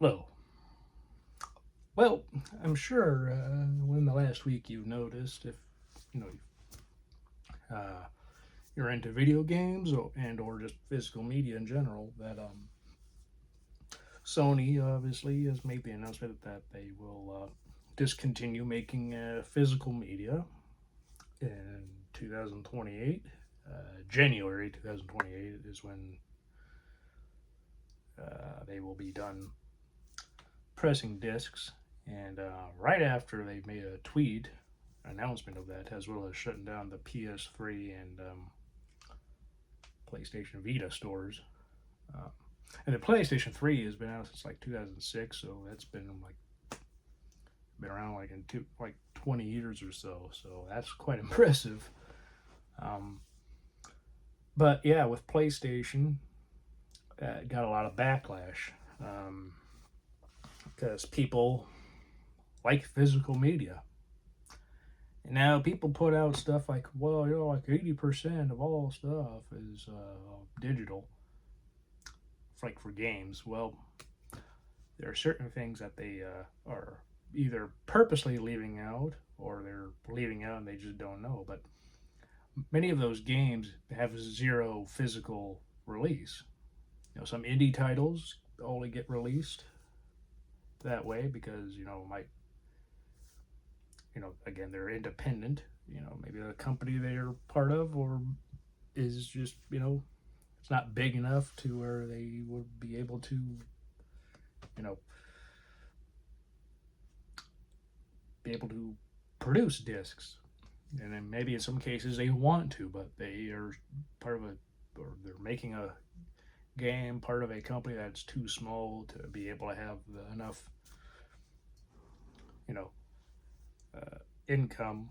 Hello. Well, I'm sure within the last week you've noticed if you know uh, you're into video games or just physical media in general that Sony obviously has made the announcement that they will discontinue making physical media in 2028. January 2028 is when they will be done pressing discs. And right after they made a tweet announcement of that, as well as shutting down the PS3 and PlayStation Vita stores. Uh, and the PlayStation 3 has been out since like 2006, so that's been around like in 20 years or so. So that's quite impressive. Um, but yeah, with PlayStation, it got a lot of backlash because people like physical media. And now people put out stuff like, well, like 80% of all stuff is digital, like for games. Well, there are certain things that they are either purposely leaving out or they're leaving out and they just don't know. But many of those games have zero physical release. Some indie titles only get released that way because again, they're independent. Maybe the company they're part of or is just it's not big enough to where they would be able to you know be able to produce discs. And then maybe in some cases they want to, but they are part of or they're making a game part of a company that's too small to be able to have enough you know income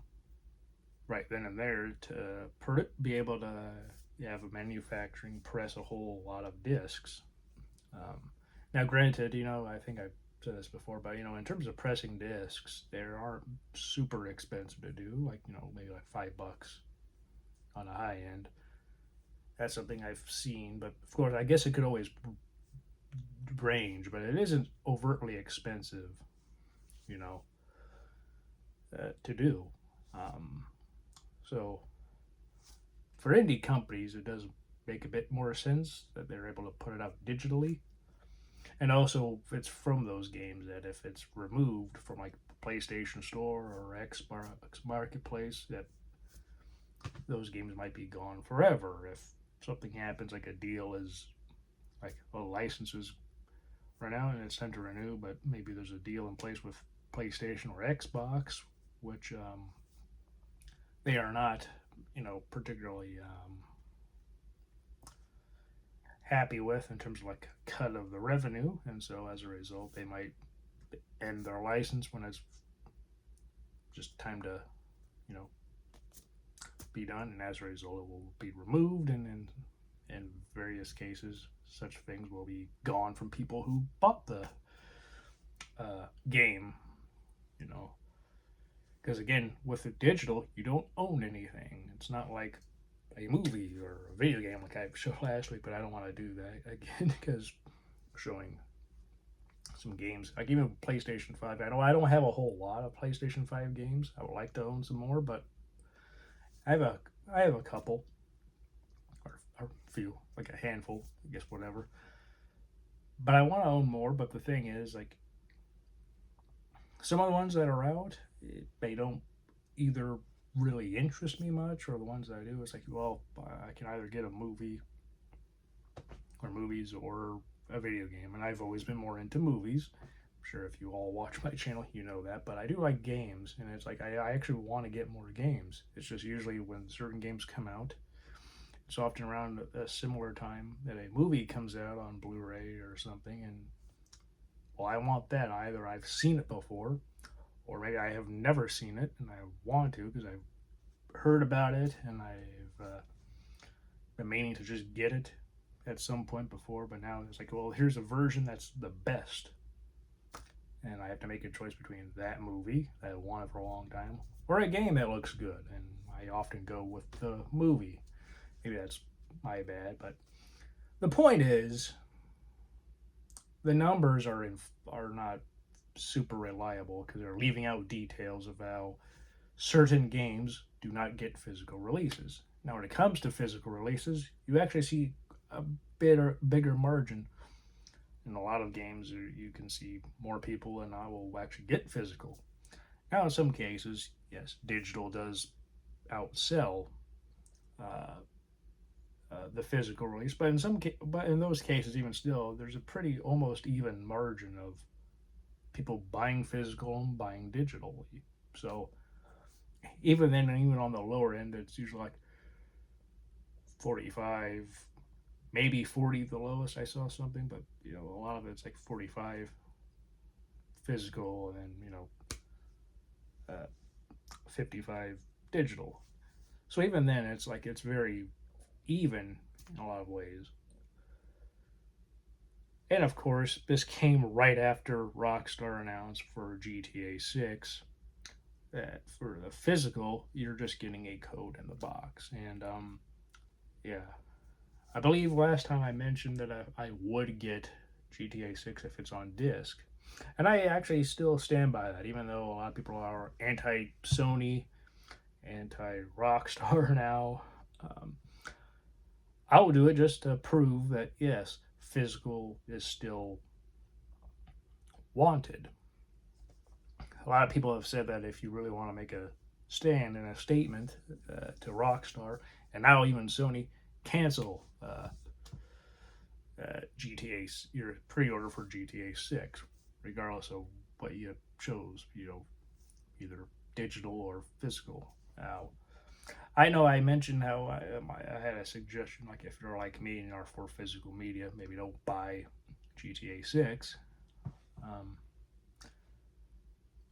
right then and there to be able to have a manufacturing press a whole lot of discs. Now, granted, I think I've said this before, but in terms of pressing discs, they aren't super expensive to do. Like maybe like $5 on a high end. That's something I've seen, but of course, I guess it could always range, but it isn't overtly expensive, you know, to do. Um, so for indie companies, it does make a bit more sense that they're able to put it out digitally. And also, it's from those games that if it's removed from like PlayStation Store or Xbox Marketplace, that those games might be gone forever. If something happens, like a deal is like a license is run out and it's time to renew, but maybe there's a deal in place with PlayStation or Xbox, which they are not, particularly happy with in terms of like cut of the revenue, and so as a result, they might end their license when it's just time to, you know, be done, and as a result, it will be removed, and in various cases, such things will be gone from people who bought the game, you know. Because again, with the digital, you don't own anything. It's not like a movie or a video game like I showed last week, but I don't want to do that again because showing some games like even PlayStation 5. I don't have a whole lot of PlayStation 5 games. I would like to own some more, but I have a couple or a few, like a handful, I guess whatever. But I want to own more, but the thing is like some of the ones that are out, they don't either really interest me much, or the ones that I do, it's like, well, I can either get a movie or movies or a video game, and I've always been more into movies. I'm sure if you all watch my channel, you know that, but I do like games, and it's like I actually want to get more games. It's just usually when certain games come out, it's often around a similar time that a movie comes out on Blu-ray or something, and well, I want that. Either I've seen it before, or maybe I have never seen it and I want to because I've heard about it and I've been meaning to just get it at some point before. But now it's like, well, here's a version that's the best, and I have to make a choice between that movie that I wanted for a long time or a game that looks good. And I often go with the movie. Maybe that's my bad, but the point is the numbers are not super reliable because they're leaving out details of how certain games do not get physical releases. Now, when it comes to physical releases, you actually see a bigger margin. In a lot of games, you can see more people and I will actually get physical. Now, in some cases, yes, digital does outsell uh, the physical release, but but in those cases, even still, there's a pretty almost even margin of people buying physical and buying digital. So even then, even on the lower end, it's usually like 45, maybe 40 the lowest. I saw something, but a lot of it's like 45 physical and then 55 digital. So even then, it's like it's very even in a lot of ways. And of course, this came right after Rockstar announced for GTA 6 that for the physical, you're just getting a code in the box. And yeah, I believe last time I mentioned that I would get GTA 6 if it's on disc. And I actually still stand by that, even though a lot of people are anti Sony, anti Rockstar now. Um, I will do it just to prove that, yes, physical is still wanted. A lot of people have said that if you really want to make a stand and a statement to Rockstar, and now even Sony, cancel GTA, your pre-order for GTA 6, regardless of what you chose, either digital or physical. Now, I know I mentioned how I had a suggestion, like if you're like me and are for physical media, maybe don't buy GTA 6. Um,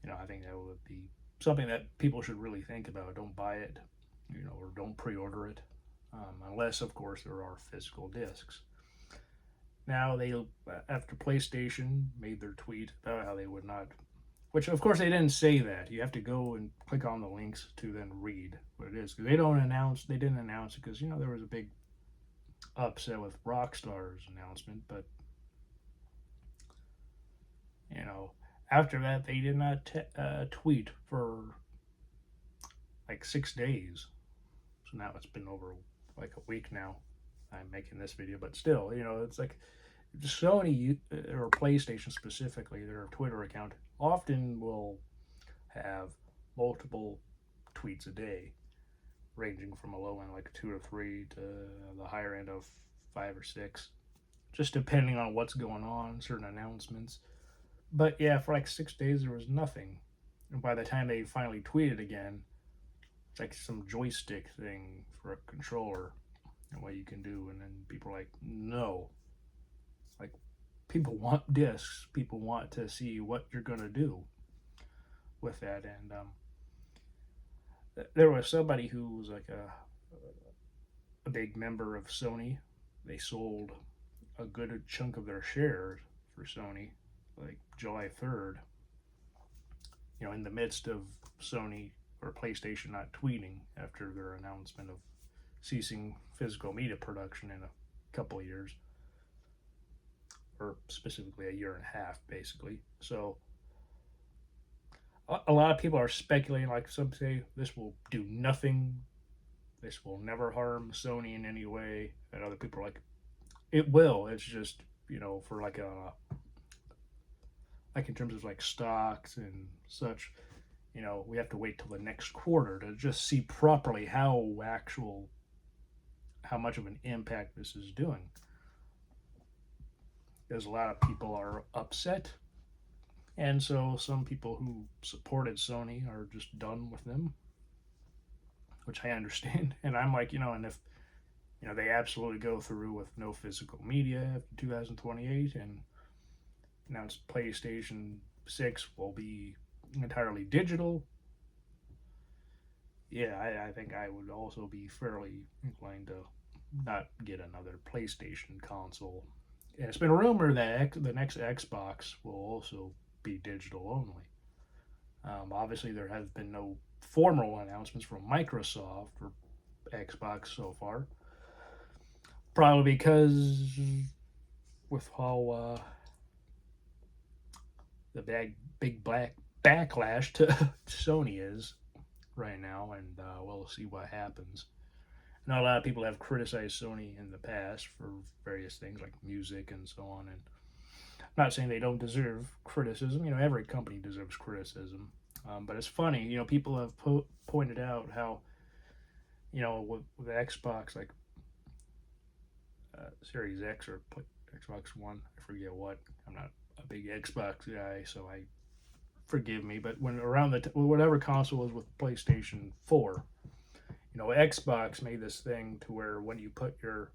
I think that would be something that people should really think about. Don't buy it, or don't pre-order it, unless, of course, there are physical discs. Now after PlayStation made their tweet about how they would not, which of course they didn't say that. You have to go and click on the links to then read what it is because they didn't announce it because there was a big upset with Rockstar's announcement, but you know after that they did not tweet for like 6 days. So now it's been over like a week now. I'm making this video, but still, it's like Sony or PlayStation specifically, their Twitter account often will have multiple tweets a day, ranging from a low end like 2 or 3 to the higher end of 5 or 6, just depending on what's going on, certain announcements. But yeah, for like 6 days there was nothing, and by the time they finally tweeted again, it's like some joystick thing for a controller and what you can do, and then people are like, no, like people want discs, people want to see what you're gonna do with that, and there was somebody who was like a big member of Sony. They sold a good chunk of their shares for Sony, like July 3rd. In the midst of Sony or PlayStation not tweeting after their announcement of ceasing physical media production in a couple of years, or specifically a year and a half, basically. So a lot of people are speculating, like some say, this will do nothing. This will never harm Sony in any way. And other people are like, it will. It's just, for like like in terms of like stocks and such, we have to wait till the next quarter to just see properly how much of an impact this is doing. Because a lot of people are upset, and so some people who supported Sony are just done with them, which I understand. And I'm like, and if they absolutely go through with no physical media after 2028, and now it's PlayStation 6 will be entirely digital. Yeah, I think I would also be fairly inclined to not get another PlayStation console. And it's been rumored that the next Xbox will also be digital only. Obviously, there has been no formal announcements from Microsoft or Xbox so far. Probably because with how the big black backlash to Sony is right now, and we'll see what happens. I know a lot of people have criticized Sony in the past for various things like music and so on, and I'm not saying they don't deserve criticism. You know, every company deserves criticism, but it's funny. You know, people have pointed out how, you know, with the Xbox, like Series X or Xbox One, I forget what. I'm not a big Xbox guy, so I forgive me. But when around the whatever console was with PlayStation 4, you know, Xbox made this thing to where when you put your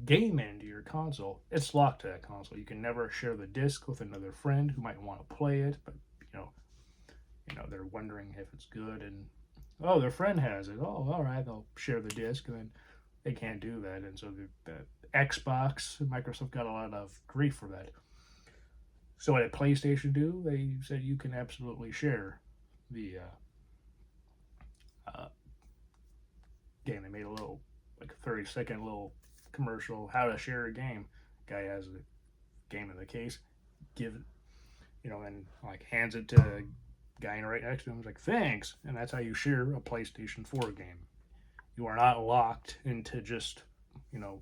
game into your console, it's locked to that console. You can never share the disc with another friend who might want to play it, but you know they're wondering if it's good, and oh, their friend has it. Oh, all right, they'll share the disc, and then they can't do that, and so the Xbox, Microsoft got a lot of grief for that. So what did PlayStation do? They said you can absolutely share the game. They made a little, like, 30-second little commercial, how to share a game. Guy has a game in the case, give it, you know, and like hands it to the guy right next to him. He's like, thanks. And that's how you share a PlayStation 4 game. You are not locked into just, you know,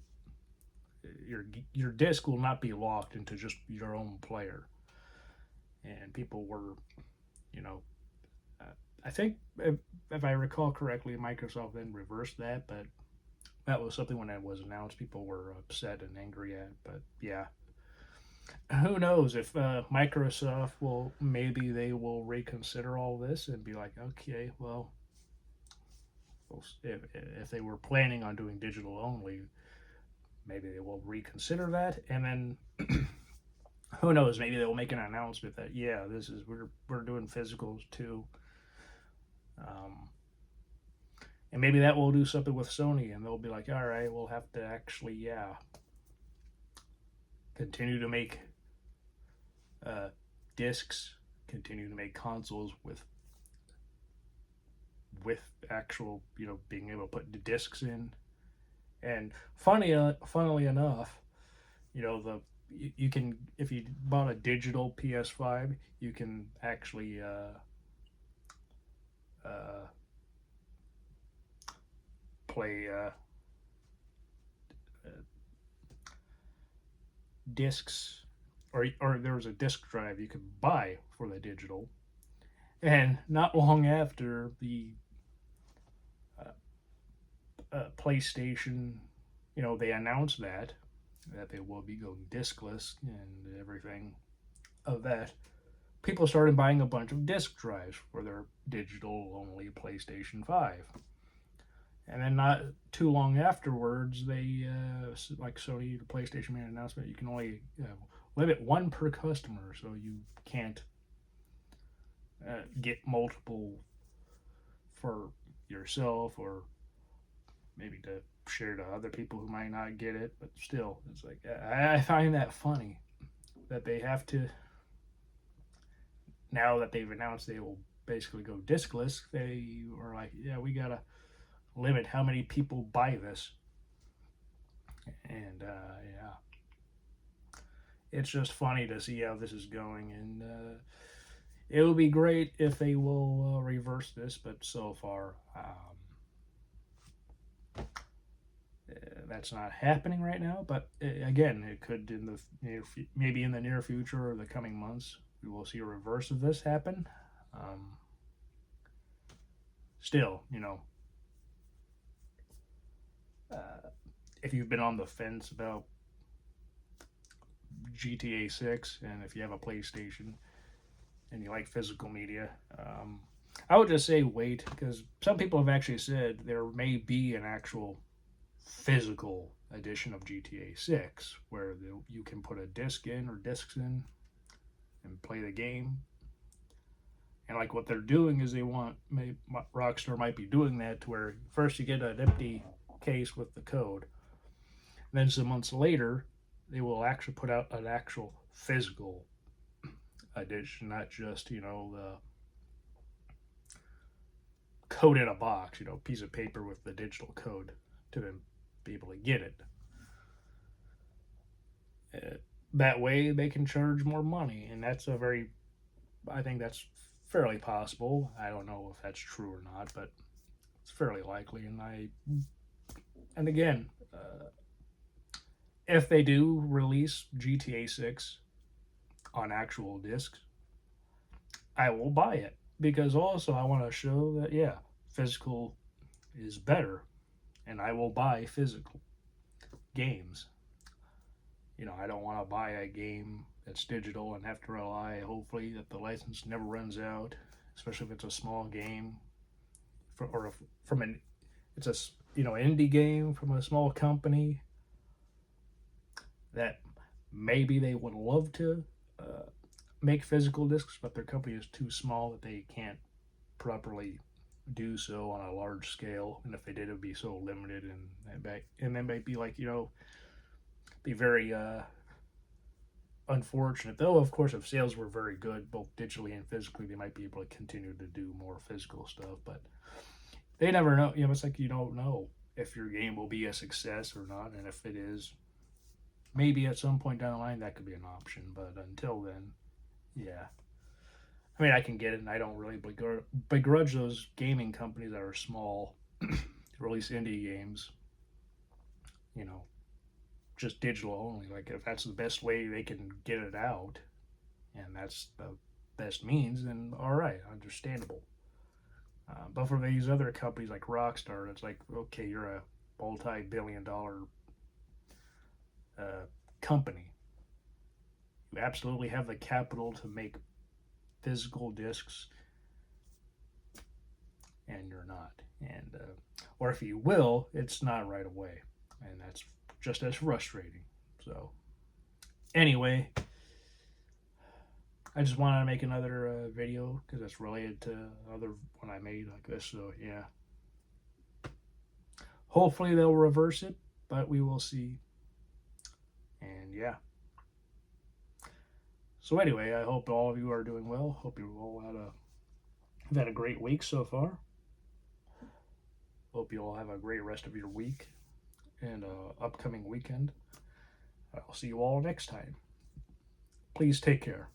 your disc will not be locked into just your own player. And people were, you know, uh, I think if I recall correctly, Microsoft then reversed that, but that was something when it was announced, people were upset and angry at. But yeah, who knows if Microsoft will, maybe they will reconsider all this and be like, okay, well, if they were planning on doing digital only, maybe they will reconsider that, and then who knows, maybe they'll make an announcement that yeah, this is we're doing physicals too, um, and maybe that will do something with Sony, and they'll be like, all right, we'll have to actually continue to make uh, discs, continue to make consoles with actual, you know, being able to put the discs in. And funnily enough, you know, you can, if you bought a digital PS5, you can actually uh, play discs, or there was a disc drive you could buy for the digital. And not long after the uh, PlayStation, you know, they announced that they will be going discless and everything of that, people started buying a bunch of disc drives for their digital only PlayStation 5. And then not too long afterwards, they, like Sony, the PlayStation made an announcement, you can only limit one per customer, so you can't get multiple for yourself or maybe to share to other people who might not get it. But still, it's like, I find that funny that they have to, now that they've announced they will basically go discless, they were like, yeah, we gotta limit how many people buy this. And yeah, it's just funny to see how this is going, and it would be great if they will reverse this, but so far that's not happening right now. But again, it could in the maybe in the near future or the coming months we will see a reverse of this happen. Um, Still, you know, if you've been on the fence about GTA 6 and if you have a PlayStation and you like physical media, I would just say wait, because some people have actually said there may be an actual physical edition of GTA 6 where you can put a disc in or discs in and play the game. And like what they're doing is they want, maybe Rockstar might be doing that to where first you get an empty case with the code, and then some months later they will actually put out an actual physical edition, not just, you know, the code in a box, you know, piece of paper with the digital code to then be able to get it. that way they can charge more money, and I think that's fairly possible. I don't know if that's true or not, but it's fairly likely. And again, if they do release GTA 6 on actual discs, I will buy it because also I want to show that yeah, physical is better, and I will buy physical games. I don't want to buy a game that's digital and have to rely, hopefully, that the license never runs out, especially if it's a small game, or if from an it's a indie game from a small company that maybe they would love to uh, make physical discs, but their company is too small that they can't properly do so on a large scale. And if they did, it would be so limited, and they might be like be very unfortunate. Though, of course, if sales were very good, both digitally and physically, they might be able to continue to do more physical stuff. But they never know. It's like you don't know if your game will be a success or not, and if it is, maybe at some point down the line that could be an option. But until then, yeah. I mean, I can get it, and I don't really begrudge those gaming companies that are small to release indie games. You know, just digital only. Like if that's the best way they can get it out, and that's the best means, then all right, understandable. But for these other companies like Rockstar, it's like okay, you're a multi-billion-dollar uh, company. You absolutely have the capital to make physical discs, and you're not. And or if you will, it's not right away, and that's just as frustrating. So anyway, I just wanted to make another video because it's related to other one I made like this. So yeah, hopefully they'll reverse it, but we will see. And yeah. So anyway, I hope all of you are doing well. Hope you all have had a great week so far. Hope you all have a great rest of your week and upcoming weekend. I'll see you all next time. Please take care.